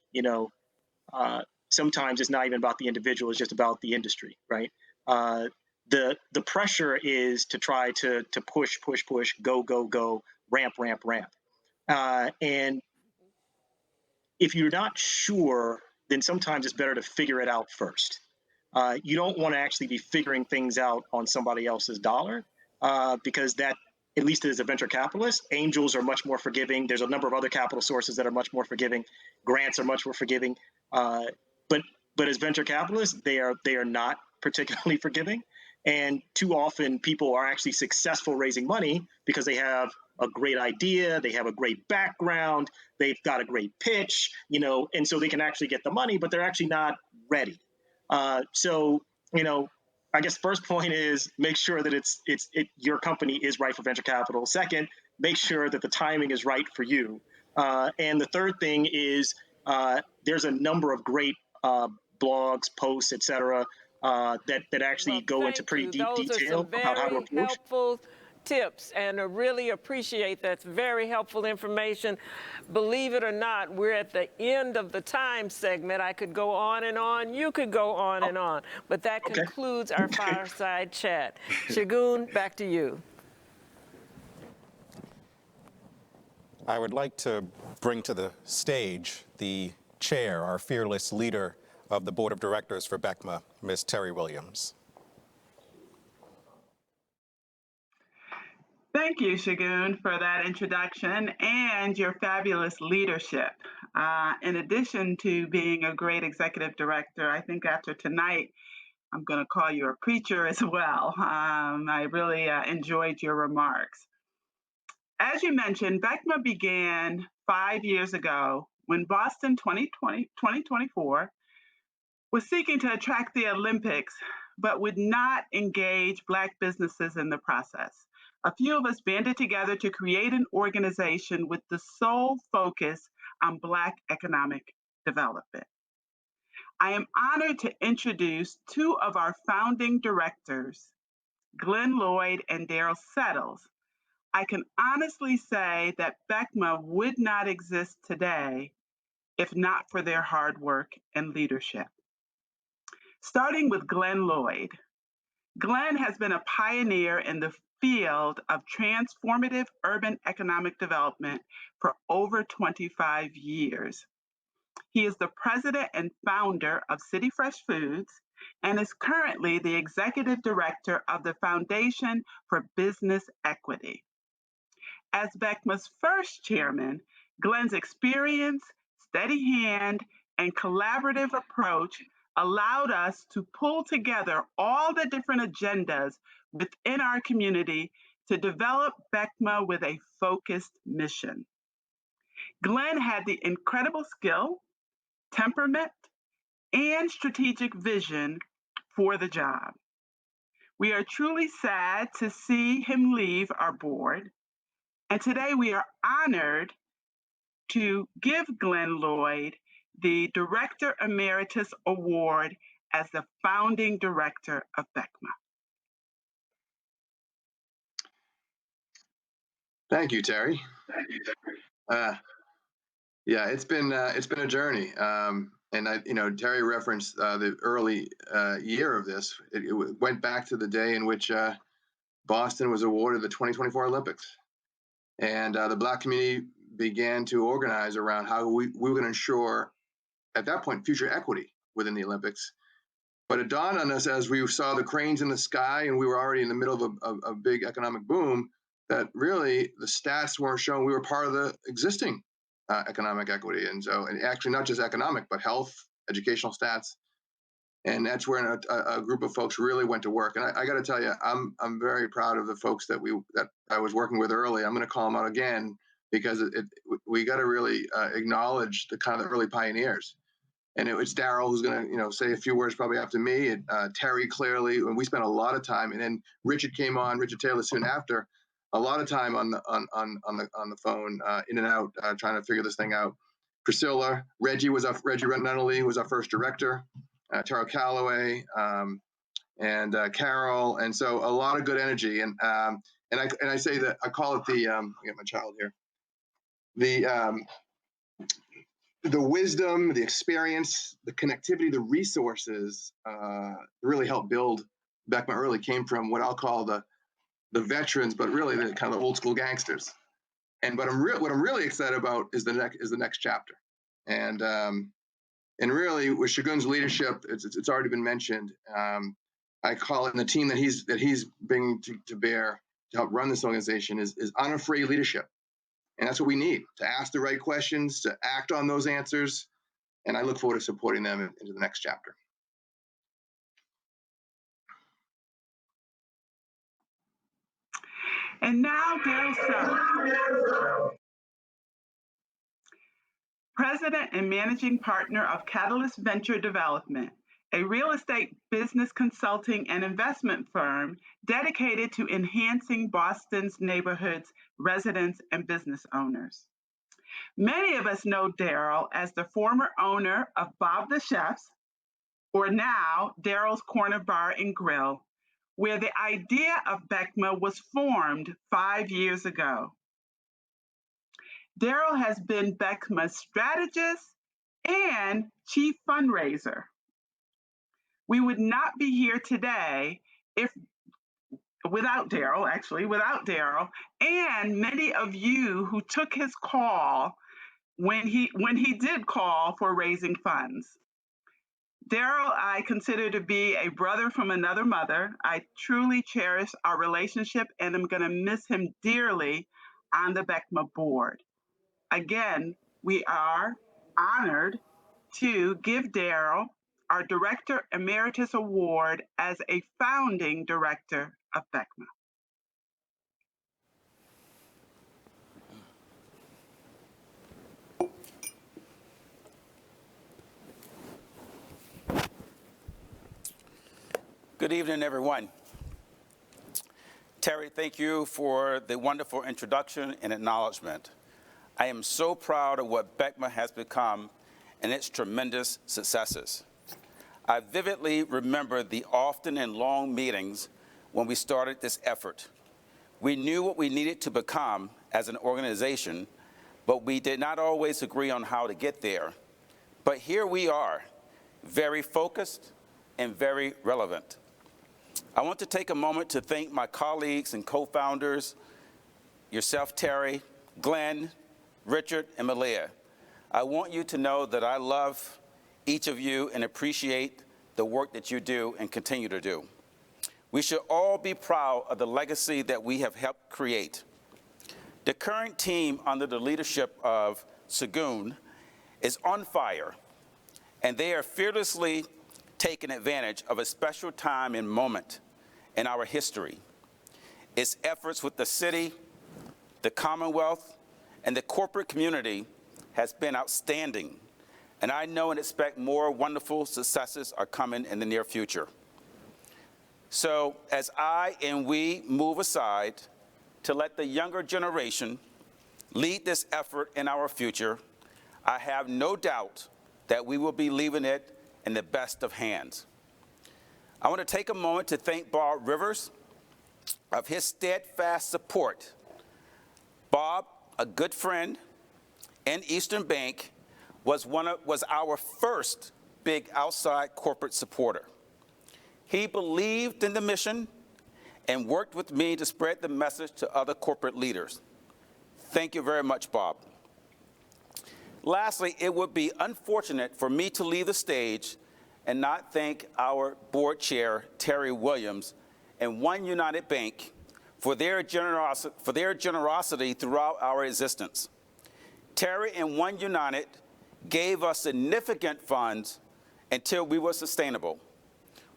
sometimes it's not even about the individual, it's just about the industry, right? The pressure is to try to push, go, ramp. And if you're not sure, then sometimes it's better to figure it out first. You don't want to actually be figuring things out on somebody else's dollar, because that, at least as a venture capitalist, angels are much more forgiving. There's a number of other capital sources that are much more forgiving. Grants are much more forgiving. But as venture capitalists, they are not particularly forgiving. And too often people are actually successful raising money because they have a great idea, they have a great background, they've got a great pitch, and so they can actually get the money, but they're actually not ready. So I guess first point is make sure that your company is right for venture capital. Second, make sure that the timing is right for you. And the third thing is there's a number of great blogs, posts, et cetera, that actually go into pretty deep detail about how to approach. Helpful tips, and I really appreciate that. It's very helpful information. Believe it or not, we're at the end of the time segment. I could go on and on. You could go on and on. But that concludes our fireside chat. Shagun, back to you. I would like to bring to the stage the chair, our fearless leader of the Board of Directors for BECMA, Ms. Terry Williams. Thank you, Shagun, for that introduction and your fabulous leadership. In addition to being a great executive director, I think after tonight, I'm going to call you a preacher as well. I really enjoyed your remarks. As you mentioned, BECMA began 5 years ago when Boston 2024 was seeking to attract the Olympics, but would not engage Black businesses in the process. A few of us banded together to create an organization with the sole focus on Black economic development. I am honored to introduce two of our founding directors, Glynn Lloyd and Darryl. I can honestly say that BECMA would not exist today if not for their hard work and leadership. Starting with Glynn Lloyd. Glynn has been a pioneer in the field of transformative urban economic development for over 25 years. He is the president and founder of City Fresh Foods and is currently the executive director of the Foundation for Business Equity. As BECMA's first chairman, Glynn's experience, steady hand, and collaborative approach allowed us to pull together all the different agendas within our community to develop BECMA with a focused mission. Glynn had the incredible skill, temperament, and strategic vision for the job. We are truly sad to see him leave our board, and today we are honored to give Glynn Lloyd the Director Emeritus Award as the founding director of BECMA. Thank you, Terry. Yeah, it's been a journey, and Terry referenced the early year of this. It went back to the day in which Boston was awarded the 2024 Olympics, and the Black community began to organize around how we were going to ensure, at that point, future equity within the Olympics. But it dawned on us as we saw the cranes in the sky, and we were already in the middle of a big economic boom, that really the stats weren't showing we were part of the existing economic equity. And actually not just economic, but health, educational stats. And that's where a group of folks really went to work. And I got to tell you, I'm very proud of the folks that I was working with early. I'm going to call them out again, because we got to really acknowledge the kind of the early pioneers. And it's Darryl who's going to say a few words probably after me. And Terry, clearly, and we spent a lot of time. And then Richard came on, Richard Taylor, soon after. A lot of time on the phone, in and out, trying to figure this thing out. Priscilla, Reggie Rentanelli was our first director. Tara Calloway, and Carol, and so a lot of good energy. And I say that I call it the I got my child here. The wisdom, the experience, the connectivity, the resources really helped build BECMA early came from what I'll call the veterans, but really the kind of old school gangsters. And what I'm really excited about is the next chapter. And really, with Shagun's leadership, it's already been mentioned. I call it, and the team that he's bringing to bear to help run this organization is unafraid leadership, and that's what we need, to ask the right questions, to act on those answers. And I look forward to supporting them into the next chapter. And now, Darryl, President and Managing Partner of Catalyst Venture Development, a real estate business consulting and investment firm dedicated to enhancing Boston's neighborhoods, residents, and business owners. Many of us know Darryl as the former owner of Bob the Chef's, or now Darryl's Corner Bar and Grill, where the idea of BECMA was formed 5 years ago. Darryl has been BECMA's strategist and chief fundraiser. We would not be here today without Darryl, and many of you who took his call when he did call for raising funds. Darryl, I consider to be a brother from another mother. I truly cherish our relationship and I'm going to miss him dearly on the BECMA board. Again, we are honored to give Darryl our Director Emeritus Award as a founding director of BECMA. Good evening, everyone. Terry, thank you for the wonderful introduction and acknowledgement. I am so proud of what BECMA has become and its tremendous successes. I vividly remember the often and long meetings when we started this effort. We knew what we needed to become as an organization, but we did not always agree on how to get there. But here we are, very focused and very relevant. I want to take a moment to thank my colleagues and co-founders, yourself, Terry, Glynn, Richard, and Malia. I want you to know that I love each of you and appreciate the work that you do and continue to do. We should all be proud of the legacy that we have helped create. The current team under the leadership of Sagoon is on fire, and they are fearlessly taking advantage of a special time and moment in our history. Its efforts with the city, the Commonwealth, and the corporate community has been outstanding, and I know and expect more wonderful successes are coming in the near future. So as I and we move aside to let the younger generation lead this effort in our future, I have no doubt that we will be leaving it in the best of hands. I want to take a moment to thank Bob Rivers of his steadfast support. Bob, a good friend in Eastern Bank, was our first big outside corporate supporter. He believed in the mission and worked with me to spread the message to other corporate leaders. Thank you very much, Bob. Lastly, it would be unfortunate for me to leave the stage and not thank our board chair, Terry Williams, and One United Bank for their generosity throughout our existence. Terry and One United gave us significant funds until we were sustainable.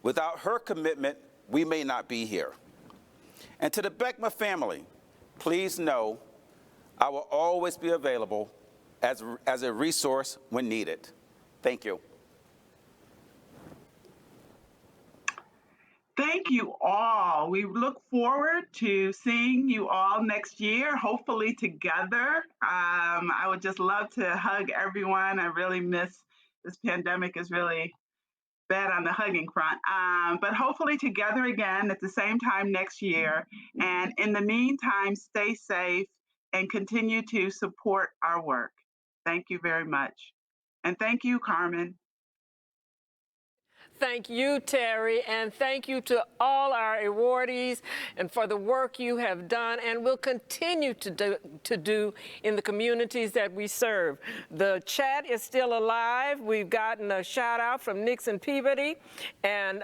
Without her commitment, we may not be here. And to the BECMA family, please know I will always be available as a resource when needed. Thank you. Thank you all. We look forward to seeing you all next year, hopefully together. I would just love to hug everyone. I really miss this pandemic is really bad on the hugging front, but hopefully together again at the same time next year. And in the meantime, stay safe and continue to support our work. Thank you very much. And thank you, Carmen. Thank you, Terry, and thank you to all our awardees and for the work you have done and will continue to do in the communities that we serve. The chat is still alive. We've gotten a shout out from Nixon Peabody, and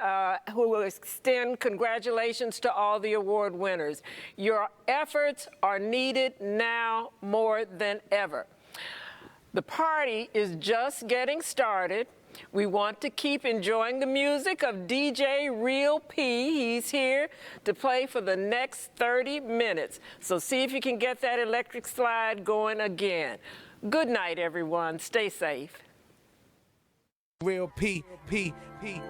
who will extend congratulations to all the award winners. Your efforts are needed now more than ever. The party is just getting started. We want to keep enjoying the music of DJ Real P. He's here to play for the next 30 minutes. So see if you can get that electric slide going again. Good night, everyone. Stay safe. Real P, P, P.